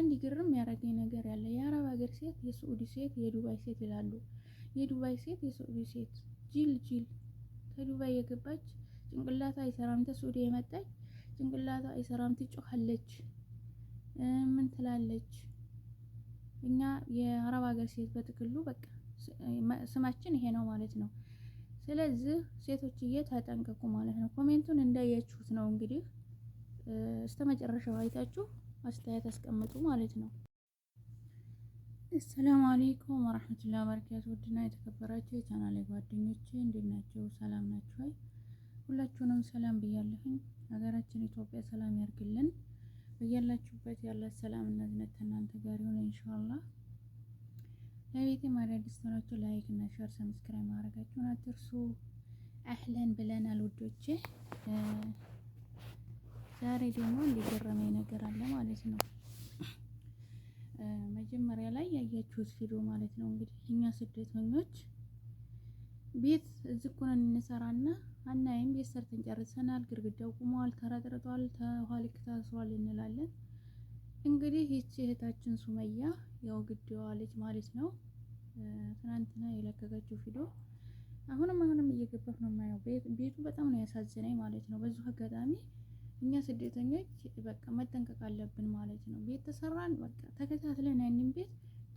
አንድ ግርም ያደረገኝ ነገር ያለ የአረብ ሀገር ሴት፣ የሳዑዲ ሴት፣ የዱባይ ሴት ይላሉ። የዱባይ ሴት፣ የሳዑዲ ሴት ጅል ከዱባይ የገባች ጭንቅላታ አይሰራም፣ ተሳዑዲ የመጣች ጭንቅላታ አይሰራም፣ ትጮኻለች፣ ምን ትላለች። እኛ የአረብ ሀገር ሴት በጥቅሉ በቃ ስማችን ይሄ ነው ማለት ነው። ስለዚህ ሴቶችዬ ተጠንቀቁ ማለት ነው። ኮሜንቱን እንዳያችሁት ነው እንግዲህ እስከመጨረሻው አይታችሁ አስተያየት አስቀምጡ ማለት ነው። አሰላሙ አለይኩም ወራህመቱላሂ ወበረካቱ። ውድና የተከበራችሁ የቻናሌ ጓደኞቼ እንዴት ናችሁ? ሰላም ናችሁ ወይ? ሁላችሁንም ሰላም ብያለሁኝ። ሀገራችን ኢትዮጵያ ሰላም ያርግልን። በያላችሁበት ያለ ሰላም እና እዝነት ከእናንተ ጋር ይሁን ኢንሻአላህ። ለቤቴ አዲስ ሆናችሁ ላይክ እና ሼር ሰብስክራይብ ማድረጋችሁን አትርሱ። አህለን ብለናል ውዶቼ። ዛሬ ደግሞ እንዲገረመኝ ነገር አለ ማለት ነው። መጀመሪያ ላይ ያያችሁት ቪዲዮ ማለት ነው እንግዲህ እኛ ስደተኞች ቤት እዚህ ሆነን እንሰራና አናይም። ቤት ሰርተን ጨርሰናል፣ ግድግዳው ቁሟል፣ ተረጥርጧል፣ ተኋልክ ታስሯል እንላለን። እንግዲህ ይህች እህታችን ሱመያ ያው ግድዋ ልጅ ማለት ነው ትናንትና የለቀቀችው ቪዲዮ አሁንም እየገባሁ ነው የማየው። ቤቱ በጣም ነው ያሳዝነኝ ማለት ነው። በዚሁ አጋጣሚ እኛ ስደተኞች በቃ መጠንቀቅ አለብን ማለት ነው። ቤት ተሰራን በቃ ተከታትለን ያንን ቤት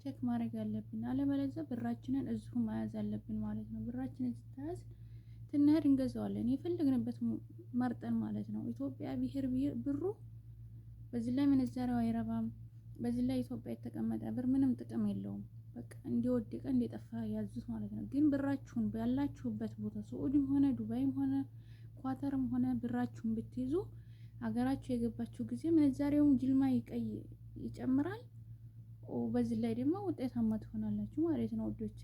ቼክ ማድረግ አለብን። አለበለዚያ ብራችንን እዚሁ መያዝ አለብን ማለት ነው። ብራችንን ተያዝ ትንሄድ እንገዛዋለን የፈለግንበት መርጠን ማለት ነው። ኢትዮጵያ ብሩ በዚህ ላይ ምንዛሬው አይረባም። በዚህ ላይ ኢትዮጵያ የተቀመጠ ብር ምንም ጥቅም የለውም። በቃ እንዲወድቀ እንዲጠፋ ያዙት ማለት ነው። ግን ብራችሁን ባላችሁበት ቦታ ሳዑዲም ሆነ ዱባይም ሆነ ኳተርም ሆነ ብራችሁን ብትይዙ ሀገራችሁ የገባችሁ ጊዜ ምንዛሬውም ጅልማ ይጨምራል። በዚህ ላይ ደግሞ ውጤታማ ትሆናላችሁ ማለት ነው ወዶቼ።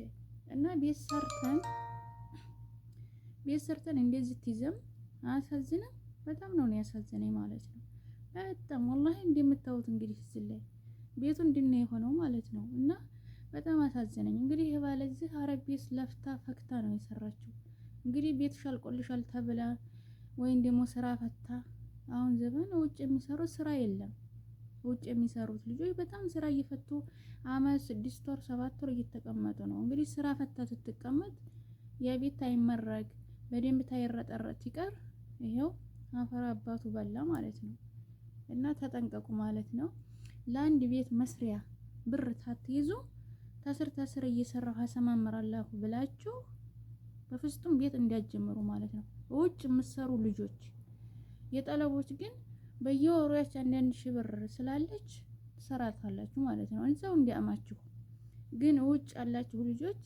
እና ቤት ሰርተን እንደዚህ ትይዘም አያሳዝንም? በጣም ነው ያሳዝነኝ ማለት ነው። በጣም ወላሂ እንደምታዩት እንግዲህ እዚህ ላይ ቤቱ እንድነ የሆነው ማለት ነው። እና በጣም አሳዝነኝ። እንግዲህ ባለዚህ አረብ ቤት ለፍታ ፈክታ ነው የሰራችው። እንግዲህ ቤት ሻልቆልሻል ተብላ ወይም ደግሞ ስራ ፈታ። አሁን ዘመን ውጭ የሚሰሩት ስራ የለም። ውጭ የሚሰሩት ልጆች በጣም ስራ እየፈቱ አመት 6 ወር 7 ወር እየተቀመጡ ነው። እንግዲህ ስራ ፈታ ስትቀመጥ የቤት አይመረግ በደንብ ታይረጠረጥ ይቀር ይሄው አፈር አባቱ በላ ማለት ነው። እና ተጠንቀቁ ማለት ነው። ለአንድ ቤት መስሪያ ብር ታትይዙ ተስር እየሰራሁ አሰማምራለሁ ብላችሁ በፍጹም ቤት እንዲያጀምሩ ማለት ነው። ውጭ የምትሰሩ ልጆች የጠለቦች ግን በየወሩ ያች አንዳንድ ሺህ ብር ስላለች ትሰራታላችሁ ማለት ነው። እንሰው እንዲያማችሁ ግን ውጭ ያላችሁ ልጆች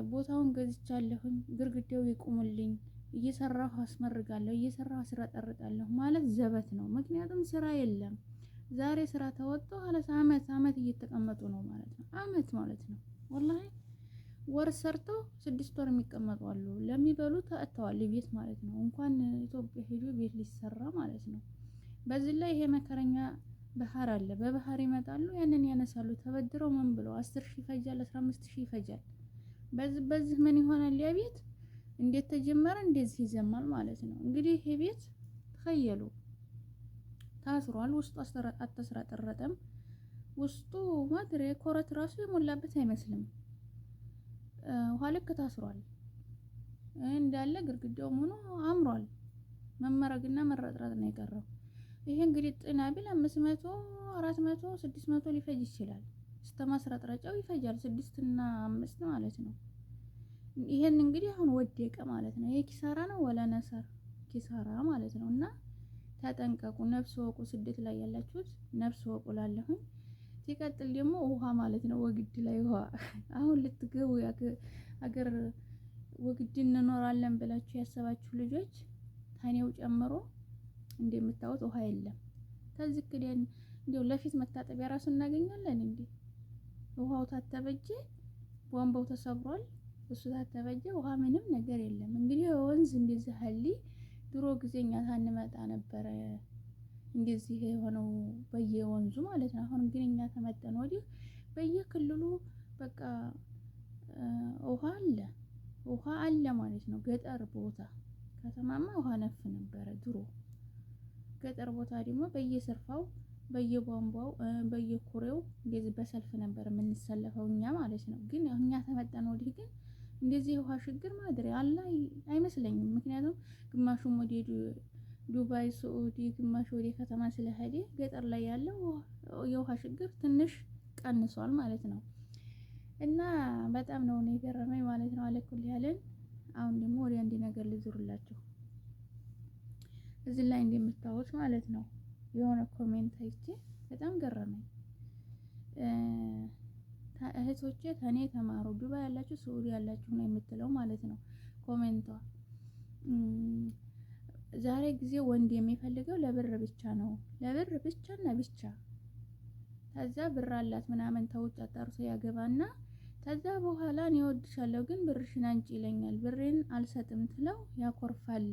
ቦታውን ገዝቻለሁኝ ግርግዳው ይቁምልኝ እየሰራሁ አስመርጋለሁ እየሰራሁ አስረጠርጣለሁ ማለት ዘበት ነው። ምክንያቱም ስራ የለም። ዛሬ ስራ ተወጥቶ አመት እየተቀመጡ ነው ማለት ነው። አመት ማለት ነው ወላሂ ወር ሰርተው 6 ወር የሚቀመጡ አሉ። ለሚበሉት አጥተዋል ቤት ማለት ነው። እንኳን ኢትዮጵያ ሄዶ ቤት ሊሰራ ማለት ነው። በዚህ ላይ ይሄ መከረኛ ባህር አለ። በባህር ይመጣሉ ያንን ያነሳሉ ተበድረው ምን ብለው 10,000 ይፈጃል 15,000 ይፈጃል። በዚህ ምን ይሆናል? ያ ቤት እንዴት ተጀመረ እንደዚህ ይዘማል ማለት ነው። እንግዲህ ይሄ ቤት ተኸየሉ ታስሯል። ውስጡ አልተስረጠረጠም። ውስጡ ማድሬ ኮረት ራሱ የሞላበት አይመስልም። ውሃ ልክ ታስሯል እንዳለ ግርግዳው ሆኖ አምሯል። መመረግና መረጥረጥ ነው የቀረው። ይሄ እንግዲህ ጥና ቢል 500 400 600 ሊፈጅ ይችላል። ማስረጥረጫው ይፈጃል 6 እና 5 ማለት ነው። ይሄን እንግዲህ አሁን ወደቀ ማለት ነው። ይሄ ኪሳራ ነው ወላ ነሰር ኪሳራ ማለት ነው። እና ተጠንቀቁ፣ ነፍስ ወቁ። ስደት ላይ ያላችሁት ነፍስ ወቁ ላለሁኝ። ሲቀጥል ደግሞ ውሃ ማለት ነው። ወግድ ላይ ውሃ አሁን ልትገቡ አገር ወግድ እንኖራለን ብላችሁ ያሰባችሁ ልጆች ታኔው ጨምሮ እንደምታዩት ውሃ የለም። ከዚህ ከዲያን እንደው ለፊት መታጠቢያ ራሱ እናገኛለን እንዴ? ውሃው ታተበጀ፣ ቧንቧው ተሰብሯል፣ እሱ ታተበጀ፣ ውሃ ምንም ነገር የለም። እንግዲህ ወንዝ እንደዚህ ሀሊ ድሮ ጊዜኛ ታንመጣ ነበረ እንደዚህ የሆነው በየወንዙ ማለት ነው። አሁን ግን እኛ ተመጠን ወዲህ በየክልሉ በቃ ውሃ አለ ማለት ነው። ገጠር ቦታ ከተማማ ውሃ ነፍ ነበረ ድሮ። ገጠር ቦታ ደግሞ በየሰርፋው በየቧንቧው በየኩሬው እንደዚህ በሰልፍ ነበር የምንሰለፈው እኛ ማለት ነው። ግን እኛ ተመጣን ወዲህ ግን እንደዚህ የውሃ ችግር ማድረግ አለ አይመስለኝም። ምክንያቱም ግማሹም ወደ ዱባይ፣ ሳኡዲ፣ ግማሽ ወደ ከተማ ስለሄደ ገጠር ላይ ያለው የውሃ ችግር ትንሽ ቀንሷል ማለት ነው። እና በጣም ነው የገረመኝ ማለት ነው። አለኩል ያለን አሁን ደግሞ ወደ አንድ ነገር ልዙርላችሁ። እዚህ ላይ እንደምታዩት ማለት ነው የሆነ ኮሜንት አይቼ በጣም ገረመኝ። እህቶቼ ከኔ ተማሩ፣ ዱባይ ያላችሁ ሳኡዲ ያላችሁ ነው የምትለው ማለት ነው ኮሜንቷ። ዛሬ ጊዜ ወንድ የሚፈልገው ለብር ብቻ ነው፣ ለብር ብቻና ብቻ። ከዛ ብር አላት ምናምን ተውጭ አጣርሶ ያገባና ከዛ በኋላ እኔ እወድሻለሁ ግን ብርሽን አንጪ ይለኛል፣ ብሬን አልሰጥም ትለው ያኮርፋል።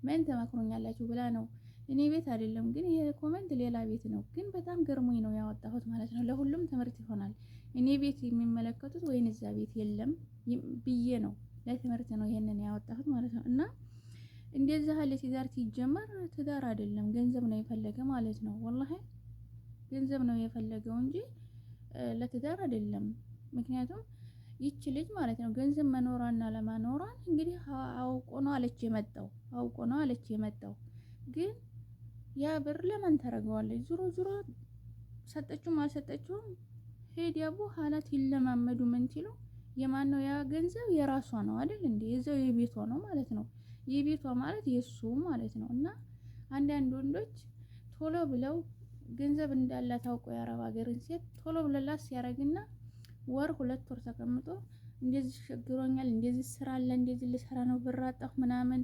ምን ተመክሮኛላችሁ ብላ ነው። እኔ ቤት አይደለም ግን ይሄ ኮሜንት ሌላ ቤት ነው፣ ግን በጣም ገርሞኝ ነው ያወጣሁት ማለት ነው። ለሁሉም ትምህርት ይሆናል። እኔ ቤት የሚመለከቱት ወይን እዛ ቤት የለም ብዬ ነው፣ ለትምህርት ነው ይሄንን ያወጣሁት ማለት ነው። እና እንደዛ ያለ ትዳር ሲጀመር ትዳር አይደለም ገንዘብ ነው የፈለገ ማለት ነው። ወላሂ ገንዘብ ነው የፈለገው እንጂ ለትዳር አይደለም። ምክንያቱም ይቺ ልጅ ማለት ነው ገንዘብ መኖሯና ለማኖሯን እንግዲህ አውቆ ነው አለች የመጣው ግን ያ ብር ለማን ተረገዋለች? ዙሮ ዙሮ ሰጠችውም አልሰጠችውም ሄድ ያቡ ሐላት ይለማመዱ ምን ትሉ የማን ነው ያ ገንዘብ? የራሷ ነው አይደል እንዴ? የዛው የቤቷ ነው ማለት ነው። የቤቷ ማለት የሱ ማለት ነው። እና አንዳንድ ወንዶች ቶሎ ብለው ገንዘብ እንዳላት ታውቆ የአረብ ሀገርን ሴት ቶሎ ብለላት ሲያረግና ወር 2 ወር ተቀምጦ እንደዚህ ሸግሮኛል፣ እንደዚህ ስራ አለ፣ እንደዚህ ልሰራ ነው፣ ብር አጣሁ ምናምን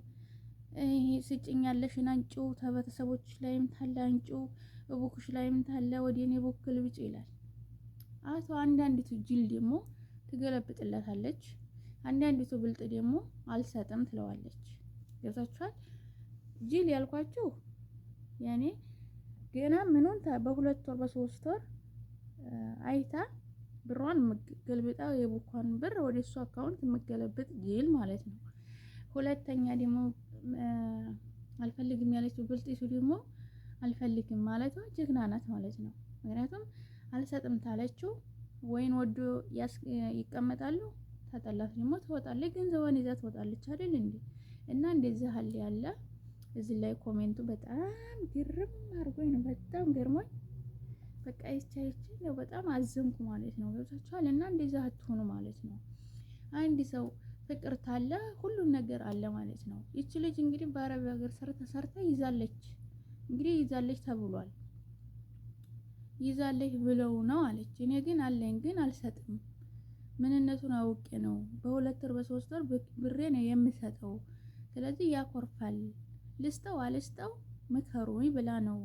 ይሄ ስጭኛለሽን አንጪው፣ ተበተሰቦች ላይም ታለ አንጪው፣ እቡክሽ ላይም ታለ ወዲኔ ቦክል ብጭ ይላል። አቶ አንዳንዲቱ ጅል ደግሞ ትገለብጥለታለች፣ አንዳንዲቱ ብልጥ ደግሞ አልሰጥም ትለዋለች። ገብታችኋል? ጅል ያልኳችሁ ያኔ ገና ምኑን በ2 ወር በ3 ወር አይታ ብሯን ገልብጣው የቡኳን ብር ወደ እሱ አካውንት የምገለብጥ ጅል ማለት ነው። ሁለተኛ ደግሞ አልፈልግም ያለችው ብልጢቱ ደግሞ አልፈልግም ማለቷ ጀግና ናት ማለት ነው። ምክንያቱም አልሰጥም ታለችው ወይን ወዶ ይቀመጣሉ፣ ተጠላት ደግሞ ትወጣለች፣ ገንዘቧን ይዛ ትወጣለች አይደል እንዴ? እና እንደዚህ ያለ እዚህ ላይ ኮሜንቱ በጣም ግርም አድርጎኝ ነው፣ በጣም ገርሞኝ በቃ ይቻይቻ ነው በጣም አዘንኩ ማለት ነው። ገብታችኋል? እና እንደዛ አትሆኑ ማለት ነው። አንድ ሰው ፍቅር ታለ ሁሉን ነገር አለ ማለት ነው። ይቺ ልጅ እንግዲህ በአረብ ሀገር ሰርታ ይዛለች፣ እንግዲህ ይዛለች ተብሏል። ይዛለች ብለው ነው አለች። እኔ ግን አለኝ ግን አልሰጥም፣ ምንነቱን አውቄ ነው በ2 ወር በ3 ወር ብሬ ነው የምሰጠው። ስለዚህ ያኮርፋል፣ ልስጠው አልስጠው ምከሩኝ ብላ ነው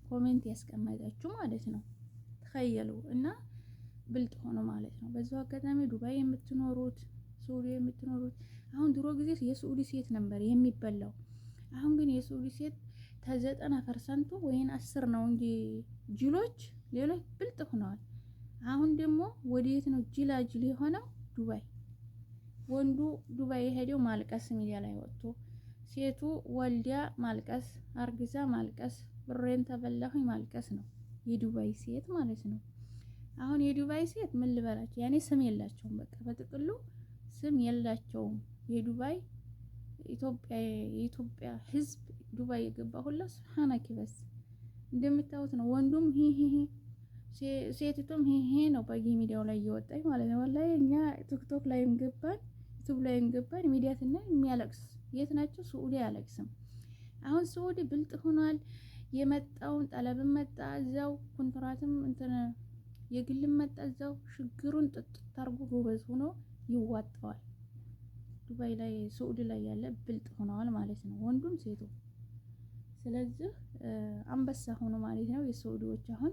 ኮሜንት ያስቀመጠችው ማለት ነው። ተኸየሉ እና ብልጥ ሆኖ ማለት ነው። በዛው አጋጣሚ ዱባይ የምትኖሩት ሳኡዲ የምትኖሩት አሁን ድሮ ጊዜ የሳኡዲ ሴት ነበር የሚበላው። አሁን ግን የሳኡዲ ሴት ከ90% ወይን 10 ነው እንጂ ጅሎች ሌሎች ብልጥ ሆነዋል። አሁን ደግሞ ወዴት ነው ጅላጅል የሆነው? ዱባይ። ወንዱ ዱባይ የሄደው ማልቀስ ሚዲያ ላይ ወጥቶ፣ ሴቱ ወልዲያ ማልቀስ፣ አርግዛ ማልቀስ፣ ብሬን ተበላሁኝ ማልቀስ ነው የዱባይ ሴት ማለት ነው። አሁን የዱባይ ሴት ምን ልበላችሁ ያኔ ስም የላቸውም። በቃ በጥቅሉ ስም የላቸውም። የዱባይ የኢትዮጵያ ህዝብ ዱባይ የገባ ሁላ ሱብሃንአኪ በስ እንደምታዩት ነው። ወንዱም ሂሂ ሴቲቱም ሂሂ ነው በየሚዲያው ላይ እየወጣች ማለት ነው። ወላሂ እኛ ቲክቶክ ላይም ገባን ዩቲዩብ ላይም ገባን ሚዲያትና የሚያለቅስ የት ናቸው? ሳኡዲ አያለቅስም። አሁን ሳኡዲ ብልጥ ሆኗል። የመጣውን ጠለብም መጣ እዛው፣ ኮንትራትም እንትን የግልም መጣ እዛው። ሽግሩን ጥጥ ታርጉ ጎበዝ ሆኖ ይዋጣዋል። ዱባይ ላይ ሳኡዲ ላይ ያለ ብልጥ ሆነዋል ማለት ነው፣ ወንዱም ሴቱ። ስለዚህ አንበሳ ሆኖ ማለት ነው። የሳኡዲዎች አሁን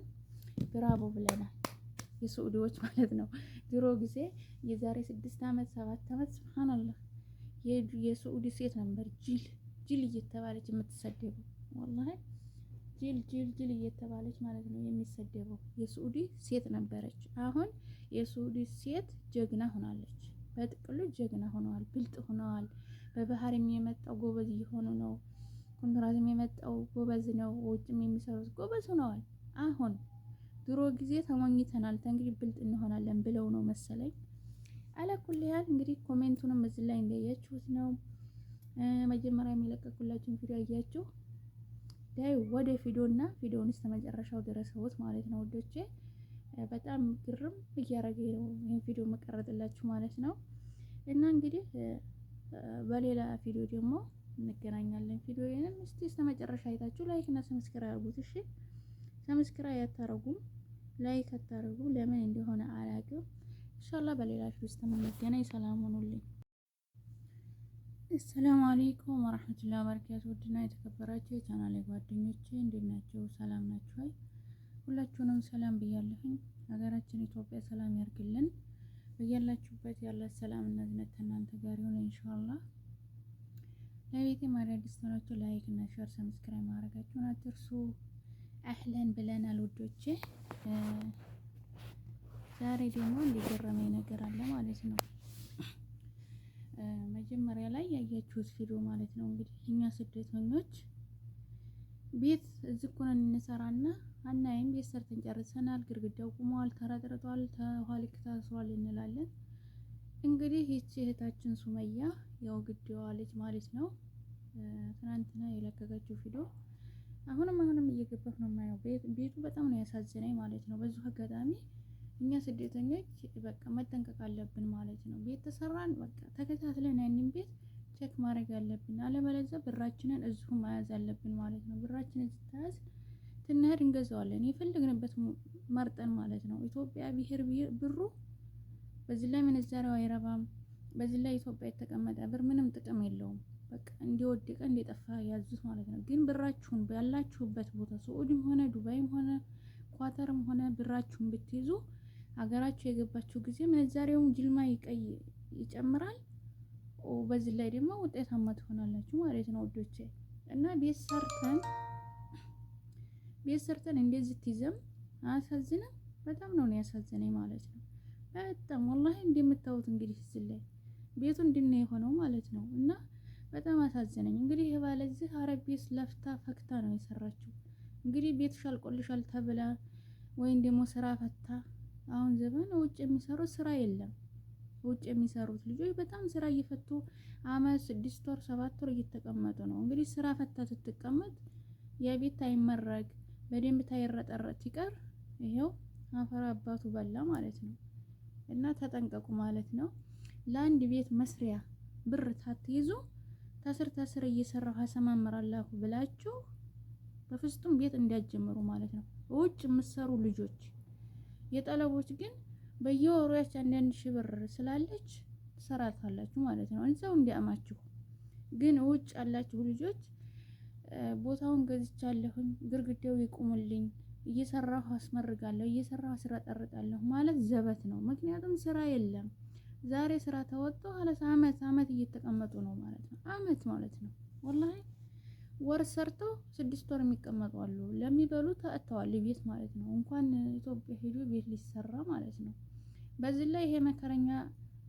ብራቦ ብለናል፣ የሳኡዲዎች ማለት ነው። ድሮ ጊዜ የዛሬ 6 አመት 7 አመት ሱብሃንአላህ የሳኡዲ ሴት ነበር ጅል እየተባለች የምትሰደበው። ወላሂ ጅል እየተባለች ማለት ነው የሚሰደበው የሳኡዲ ሴት ነበረች። አሁን የሳኡዲ ሴት ጀግና ሆናለች። በጥቅሉ ጀግና ሆነዋል፣ ብልጥ ሆነዋል። በባህርም የመጣው ጎበዝ እየሆኑ ነው። ኮንትራትም የመጣው ጎበዝ ነው። ውጭም የሚሰሩት ጎበዝ ሆነዋል። አሁን ድሮ ጊዜ ተሞኝተናል እንግዲህ ብልጥ እንሆናለን ብለው ነው መሰለኝ። አላኩል ያህል እንግዲህ ኮሜንቱንም እዚህ ላይ እንዳያችሁት ነው። መጀመሪያ የሚለቀቁላችሁን ቪዲዮ አያችሁ ዳይ ወደ ቪዲዮና ቪዲዮውን እስከ መጨረሻው ድረስ ወጥ ማለት ነው ወዶቼ። በጣም ግርም እያረገኝ ነው ይሄን ቪዲዮ መቀረጥላችሁ ማለት ነው። እና እንግዲህ በሌላ ቪዲዮ ደግሞ እንገናኛለን። ቪዲዮዬንም እስቲ እስከ መጨረሻ አይታችሁ ላይክ እና ሰብስክራይብ አድርጉት። እሺ ሰብስክራይብ አታረጉም፣ ላይክ አታረጉ፣ ለምን እንደሆነ አላውቅም። ኢንሻአላህ በሌላ ቪዲዮ ውስጥ እንገናኝ። ሰላም ሁኑልኝ። አሰላሙ አለይኩም ወራህመቱላሂ ወበረካቱ። ውድና የተከበራችሁ የቻናሌ ጓደኞቼ እንዴት ናችሁ? ሰላም ናችሁ ወይ? ሁላችሁንም ሰላም ብያለሁኝ። ሀገራችን ኢትዮጵያ ሰላም ያርግልን። በያላችሁበት ያለ ሰላም እና እዝነት እናንተ ጋር ይሁን ኢንሻአላህ። ለቤቴ አዲስ ሆናችሁ ላይክ እና ሼር ሰብስክራይብ ማድረጋችሁን አትርሱ። አህለን ብለናል ውዶቼ። ዛሬ ደግሞ ሊገረመኝ ነገር አለ ማለት ነው። መጀመሪያ ላይ ያያችሁት ቪዲዮ ማለት ነው እንግዲህ እኛ ስደተኞች ቤት እዚህ እኮ ነን እንሰራና አናይም። ቤት ሰርተን ጨርሰናል፣ ግድግዳው ቁሟል፣ ተረጥርጧል፣ ተኋሊክ ታስሯል እንላለን። እንግዲህ ይህች እህታችን ሱመያ ያው ግዴዋ ልጅ ማለት ነው ትናንትና የለቀቀችው ቪዲዮ አሁንም እየገባሁ ነው የማየው። ቤቱ በጣም ነው ያሳዝነኝ ማለት ነው። በዚሁ አጋጣሚ እኛ ስደተኞች በቃ መጠንቀቅ አለብን ማለት ነው። ቤት ተሰራን በቃ ተከታትለን ያንን ቤት ቼክ ማድረግ አለብን። አለበለዚያ ብራችንን እዚሁ መያዝ አለብን ማለት ነው። ብራችንን ስትያዝ ትንሄድ እንገዛዋለን የፈለግንበት መርጠን ማለት ነው። ኢትዮጵያ ብሄር ብሩ በዚህ ላይ ምንዛሬው አይረባም። በዚህ ላይ ኢትዮጵያ የተቀመጠ ብር ምንም ጥቅም የለውም። በቃ እንዲወድቀ እንዲጠፋ ያዙት ማለት ነው። ግን ብራችሁን ባላችሁበት ቦታ ሳዑዲም ሆነ ዱባይም ሆነ ኳተርም ሆነ ብራችሁን ብትይዙ ሀገራችሁ የገባችሁ ጊዜ ምንዛሬውን ጅልማ ይጨምራል። በዚህ ላይ ደግሞ ውጤታማ ትሆናላችሁ ማለት ነው ወዶቼ። እና ቤት ሰርተን እንደዚህ ትይዘም አያሳዝንም? በጣም ነው ያሳዝነኝ ማለት ነው። በጣም ወላሂ እንደምታዩት እንግዲህ እዚህ ላይ ቤቱ እንድነው የሆነው ማለት ነው። እና በጣም አሳዘነኝ። እንግዲህ የባለዚህ አረብ ቤት ለፍታ ፈክታ ነው የሰራችው። እንግዲህ ቤትሽ አልቆልሻል ተብላ ወይም ደግሞ ስራ ፈታ። አሁን ዘመን ውጭ የሚሰሩት ስራ የለም። ውጭ የሚሰሩት ልጆች በጣም ስራ እየፈቱ አመት 6 ወር 7 ወር እየተቀመጡ ነው። እንግዲህ ስራ ፈታ ስትቀመጥ የቤት አይመረግ በደንብ ታይረጠረጥ ይቀር ይሄው አፈር አባቱ በላ ማለት ነው። እና ተጠንቀቁ ማለት ነው። ለአንድ ቤት መስሪያ ብር ታትይዙ ተስር እየሰራሁ አሰማምራለሁ ብላችሁ በፍጹም ቤት እንዲያጀምሩ ማለት ነው። ውጭ የምትሰሩ ልጆች የጠለቦች ግን በየወሩ ያች 1000 ብር ስላለች ትሰራታላችሁ ማለት ነው። እንሰው እንዲያማችሁ ግን ውጭ ያላችሁ ልጆች ቦታውን ገዝቻለሁኝ ግርግዳው ይቁምልኝ እየሰራሁ አስመርጋለሁ እየሰራሁ አስረጠርጣለሁ ማለት ዘበት ነው። ምክንያቱም ስራ የለም። ዛሬ ስራ ተወጥቶ አለስ አመት እየተቀመጡ ነው ማለት ነው። አመት ማለት ነው ወላሂ ወር ሰርቶ 6 ወር የሚቀመጡ አሉ። ለሚበሉ ተአተዋል ቤት ማለት ነው። እንኳን ኢትዮጵያ ሄዶ ቤት ሊሰራ ማለት ነው። በዚህ ላይ ይሄ መከረኛ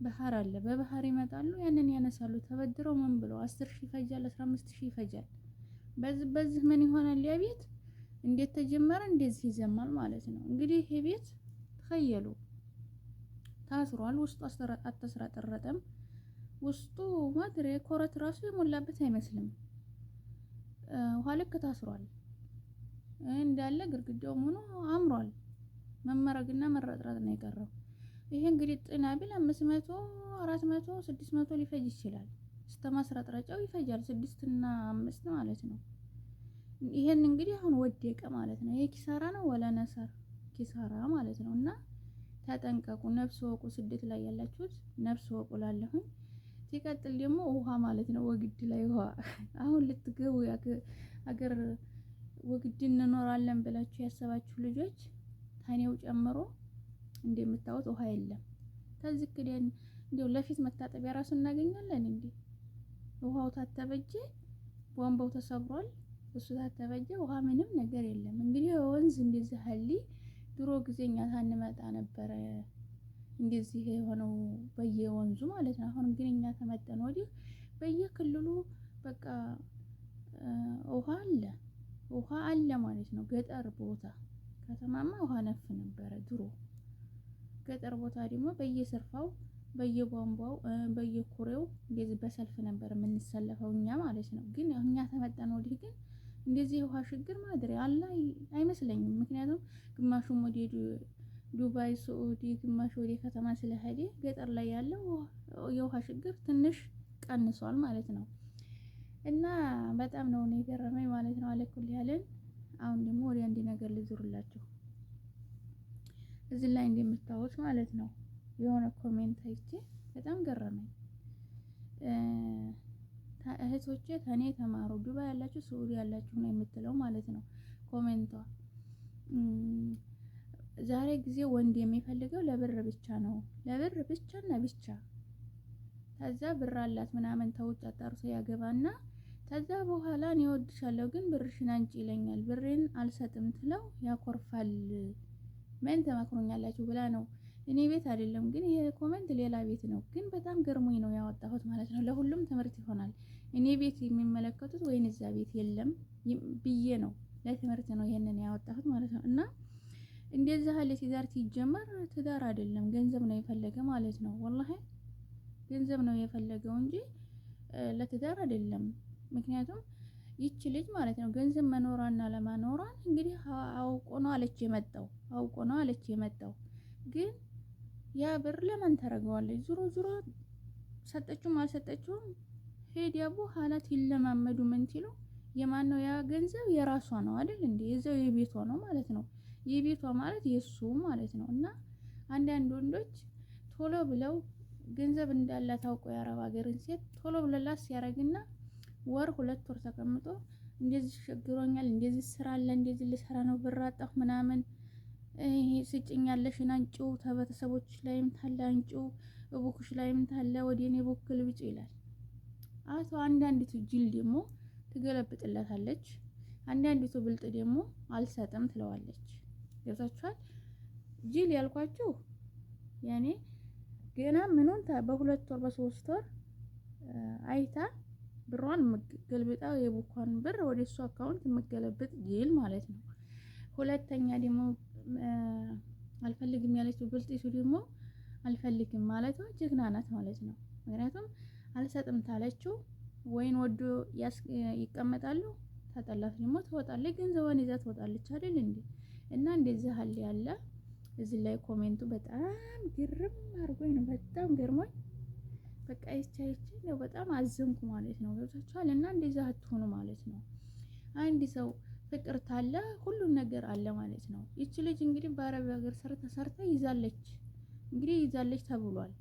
ባህር አለ። በባህር ይመጣሉ ያንን ያነሳሉ ተበድረው ምን ብለው 10,000 ይፈጃል 15,000 ይፈጃል። በዚህ ምን ይሆናል? ያ ቤት እንዴት ተጀመረ እንደዚህ ይዘማል ማለት ነው። እንግዲህ ይሄ ቤት ተኸየሉ ታስሯል። ውስጡ አልተስረጠረጠም። ውስጡ ማድሬ ኮረት ራሱ የሞላበት አይመስልም። ውሃ ልክ ታስሯል እንዳለ ግርግዳው ሆኖ አምሯል። መመረግና መረጥረጥ ነው የቀረው። ይሄ እንግዲህ ጥና ቢል 500 400 600 ሊፈጅ ይችላል። ማስረጥረጫው ይፈጃል 6 እና 5 ማለት ነው። ይሄን እንግዲህ አሁን ወደቀ ማለት ነው። ይሄ ኪሳራ ነው ወላ ነሰር ኪሳራ ማለት ነው። እና ተጠንቀቁ፣ ነፍስ ወቁ። ስደት ላይ ያላችሁት ነፍስ ወቁ ላለሁኝ። ሲቀጥል ደግሞ ውሃ ማለት ነው። ወግድ ላይ ውሃ አሁን ልትገቡ አገር ወግድ እንኖራለን ብላችሁ ያሰባችሁ ልጆች ታኔው ጨምሮ እንደምታዩት ውሃ የለም። ተዝክደን እንደው ለፊት መታጠቢያ ራሱ እናገኛለን እንዴ? ውሃው ታተበጀ፣ ቧንቧው ተሰብሯል፣ እሱ ታተበጀ፣ ውሃ ምንም ነገር የለም። እንግዲህ ወንዝ እንደዚህ ሀሊ ድሮ ጊዜኛ ታንመጣ ነበረ እንደዚህ የሆነው በየወንዙ ማለት ነው። አሁን ግን እኛ ተመጠን ወዲህ በየክልሉ በቃ ውሃ አለ ማለት ነው። ገጠር ቦታ ከተማማ ውሃ ነፍ ነበረ ድሮ። ገጠር ቦታ ደግሞ በየሰርፋው በየቧንቧው በየኩሬው እንደዚህ በሰልፍ ነበር የምንሰለፈው እኛ ማለት ነው። ግን እኛ ተመጣን ወዲህ ግን እንደዚህ ውሃ ችግር ማድሪ አለ አይመስለኝም። ምክንያቱም ግማሹም ወደ ዱባይ፣ ሳኡዲ፣ ግማሹ ወደ ከተማ ስለሄደ ገጠር ላይ ያለው የውሃ ችግር ትንሽ ቀንሷል ማለት ነው። እና በጣም ነው የገረመኝ ማለት ነው። አለኩል ያለን አሁን ደግሞ ወደ አንድ ነገር ልዙርላችሁ። እዚህ ላይ እንደምታዩት ማለት ነው የሆነ ኮሜንት አይቼ በጣም ገረመኝ። እህቶቼ ከኔ ተማሩ፣ ዱባይ ያላችሁ ሳኡዲ ያላችሁ ነው የምትለው ማለት ነው ኮሜንቷ። ዛሬ ጊዜ ወንድ የሚፈልገው ለብር ብቻ ነው፣ ለብር ብቻና ብቻ። ከዛ ብር አላት ምናምን ተውጭ አጣርቶ ያገባና ከዛ በኋላ እኔ እወድሻለሁ ግን ብርሽን አንጪ ይለኛል፣ ብሬን አልሰጥም ትለው ያኮርፋል። ምን ተማክሮኛላችሁ ብላ ነው። እኔ ቤት አይደለም ግን ይሄ ኮሜንት ሌላ ቤት ነው፣ ግን በጣም ገርሞኝ ነው ያወጣሁት ማለት ነው። ለሁሉም ትምህርት ይሆናል። እኔ ቤት የሚመለከቱት ወይን እዛ ቤት የለም ብዬ ነው፣ ለትምህርት ነው ይሄንን ያወጣሁት ማለት ነው። እና እንደዛ ያለ ትዳር ሲጀመር ትዳር አይደለም ገንዘብ ነው የፈለገ ማለት ነው። ወላሂ ገንዘብ ነው የፈለገው እንጂ ለትዳር አይደለም። ምክንያቱም ይቺ ልጅ ማለት ነው ገንዘብ መኖራና ለማኖራን እንግዲህ አውቆ ነው አለች የመጣው ግን ያ ብር ለማን ተረገዋለች? ዙሮ ዙሮ ሰጠችውም አልሰጠችውም ሄዲያ በኋላ ይለማመዱ ምን ትሉ የማን ነው ያ ገንዘብ? የራሷ ነው አይደል እንዴ? የዛው የቤቷ ነው ማለት ነው። የቤቷ ማለት የሱ ማለት ነው። እና አንዳንድ ወንዶች ቶሎ ብለው ገንዘብ እንዳላት ታውቀው የአረብ ሀገርን ሴት ቶሎ ብለላት ሲያረግና ወር 2 ወር ተቀምጦ እንደዚህ ሸግሮኛል፣ እንደዚህ ስራ አለ፣ እንደዚህ ልሰራ ነው፣ ብር አጣሁ ምናምን ይሄ ስጭኛለሽን አንጪው፣ ተበተሰቦች ላይም ታለ አንጪው፣ እቡክሽ ላይም ታለ ወዲኔ ቦክል ብጭ ይላል። አቶ አንዳንዲቱ ጅል ደግሞ ትገለብጥለታለች፣ አንዳንዲቱ ብልጥ ደግሞ አልሰጥም ትለዋለች። ገብታችኋል? ጅል ያልኳችሁ ያኔ ገና ምኑን በ2 ወር በ3 ወር አይታ ብሯን ገልብጣ የቡኳን ብር ወደ እሱ አካውንት የምገለብጥ ጅል ማለት ነው። ሁለተኛ ደግሞ አልፈልግም ያለችው ብልጢቱ ደግሞ አልፈልግም ማለቷ ጀግና ናት ማለት ነው። ምክንያቱም አልሰጥም ታለችው ወይን ወዶ ይቀመጣሉ፣ ተጠላት ደግሞ ትወጣለች፣ ገንዘቧን ይዛ ትወጣለች አይደል እንዴ? እና እንደዚህ ያለ እዚህ ላይ ኮሜንቱ በጣም ግርም አድርጎኝ ነው፣ በጣም ገርሞኝ በቃ ይቻይች ነው በጣም አዘንኩ ማለት ነው። ገብታችኋል? እና እንደዛ አትሆኑ ማለት ነው። አንድ ሰው ፍቅር ታለ ሁሉም ነገር አለ ማለት ነው። ይቺ ልጅ እንግዲህ በአረብ ሀገር ሰርታ ይዛለች፣ እንግዲህ ይዛለች ተብሏል።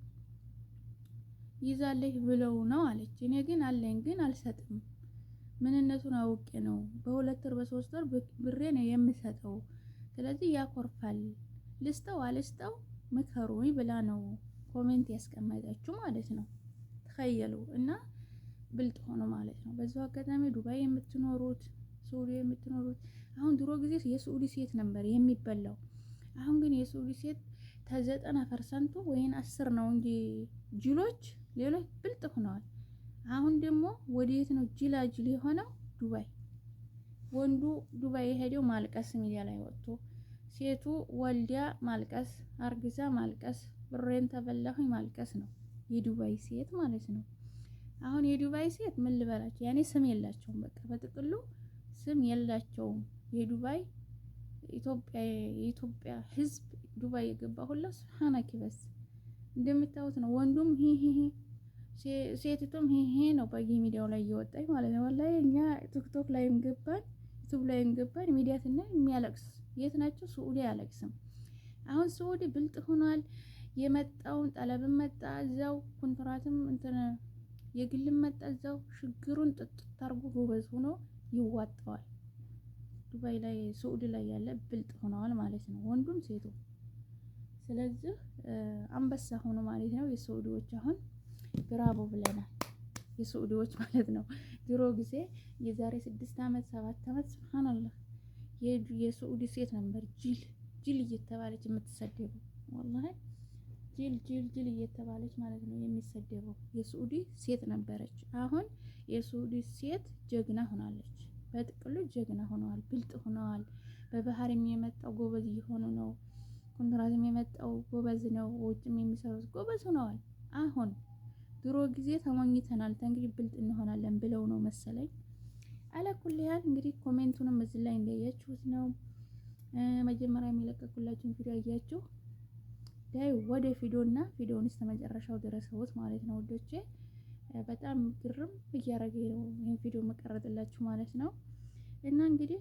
ይዛለች ብለው ነው አለች። እኔ ግን አለኝ ግን አልሰጥም፣ ምንነቱን አውቄ ነው በ2 ወር በ3 ወር ብሬ ነው የምሰጠው። ስለዚህ ያኮርፋል፣ ልስጠው አልስጠው ምከሩኝ ብላ ነው ኮሜንት ያስቀመጠችው ማለት ነው። ተኸየሉ እና ብልጥ ሆኖ ማለት ነው። በዛው አጋጣሚ ዱባይ የምትኖሩት ሳኡዲ የምትኖሩት አሁን ድሮ ጊዜ የሳኡዲ ሴት ነበር የሚበላው። አሁን ግን የሳኡዲ ሴት ከ90% ወይን 10 ነው እንጂ ጅሎች ሌሎች ብልጥ ሆነዋል። አሁን ደግሞ ወዴት ነው ጅላጅል የሆነው? ዱባይ። ወንዱ ዱባይ የሄደው ማልቀስ ሚዲያ ላይ ወጥቶ፣ ሴቱ ወልዲያ ማልቀስ፣ አርግዛ ማልቀስ፣ ብሬን ተበላሁኝ ማልቀስ ነው የዱባይ ሴት ማለት ነው። አሁን የዱባይ ሴት ምን ልበላችሁ ያኔ ስም የላቸውም። በቃ በጥቅሉ ስም የላቸውም። የዱባይ የኢትዮጵያ ህዝብ ዱባይ የገባ ሁላ ሱብሃንአላህ በስ እንደምታዩት ነው። ወንዱም ሂሂ ሴቲቱም ሂሂ ነው በየሚዲያው ላይ እየወጣች ማለት ነው። ወላሂ እኛ ቲክቶክ ላይም ገባን ዩቲዩብ ላይም ገባን ሚዲያትና የሚያለቅስ የት ናቸው? ሳኡዲ አያለቅስም። አሁን ሳኡዲ ብልጥ ሆኗል። የመጣውን ጠለብም መጣ እዛው፣ ኮንትራትም እንትን የግልም መጣ እዛው። ችግሩን ጥጥት አርጎ ጎበዝ ሆኖ ይዋጣዋል። ዱባይ ላይ ሳኡዲ ላይ ያለ ብልጥ ሆነዋል ማለት ነው ወንዱም ሴቱ። ስለዚህ አንበሳ ሆኖ ማለት ነው የሳኡዲዎች። አሁን ብራቦ ብለናል የሳኡዲዎች ማለት ነው። ድሮ ጊዜ የዛሬ 6 አመት 7 አመት ሱብሃንአላህ የሳኡዲ ሴት ነበር ጅል እየተባለች የምትሰደበው። ወላሂ ጅል እየተባለች ማለት ነው የሚሰደበው የሳኡዲ ሴት ነበረች። አሁን የሳኡዲ ሴት ጀግና ሆናለች። በጥቅሉ ጀግና ሆነዋል፣ ብልጥ ሆነዋል። በባህርም የመጣው ጎበዝ እየሆኑ ነው። ኮንትራትም የመጣው ጎበዝ ነው። ውጭም የሚሰሩት ጎበዝ ሆነዋል። አሁን ድሮ ጊዜ ተሞኝተናል እንግዲህ ብልጥ እንሆናለን ብለው ነው መሰለኝ። አለኩል ያህል እንግዲህ ኮሜንቱንም እዚህ ላይ እንዳያችሁት ነው። መጀመሪያ የሚለቀቁላችሁን ቪዲዮ አያችሁ ዳይ ወደ ቪዲዮውን እስከ መጨረሻው ድረስ ወጥ ማለት ነው ወዶቼ። በጣም ግርም እያደረገኝ ነው ይሄን ቪዲዮ መቀረጥላችሁ ማለት ነው። እና እንግዲህ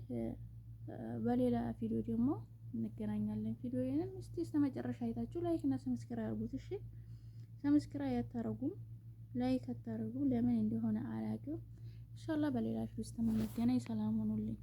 በሌላ ቪዲዮ ደግሞ እንገናኛለን። ቪዲዮዬንም እስቲ እስከመጨረሻ አይታችሁ ላይክ እና ሰብስክራይብ አድርጉት። እሺ ሰብስክራይብ አታረጉም፣ ላይክ አታረጉ፣ ለምን እንደሆነ አላውቅም። ኢንሻአላህ በሌላ ቪዲዮ እስከምንገናኝ ሰላም ሁኑልኝ።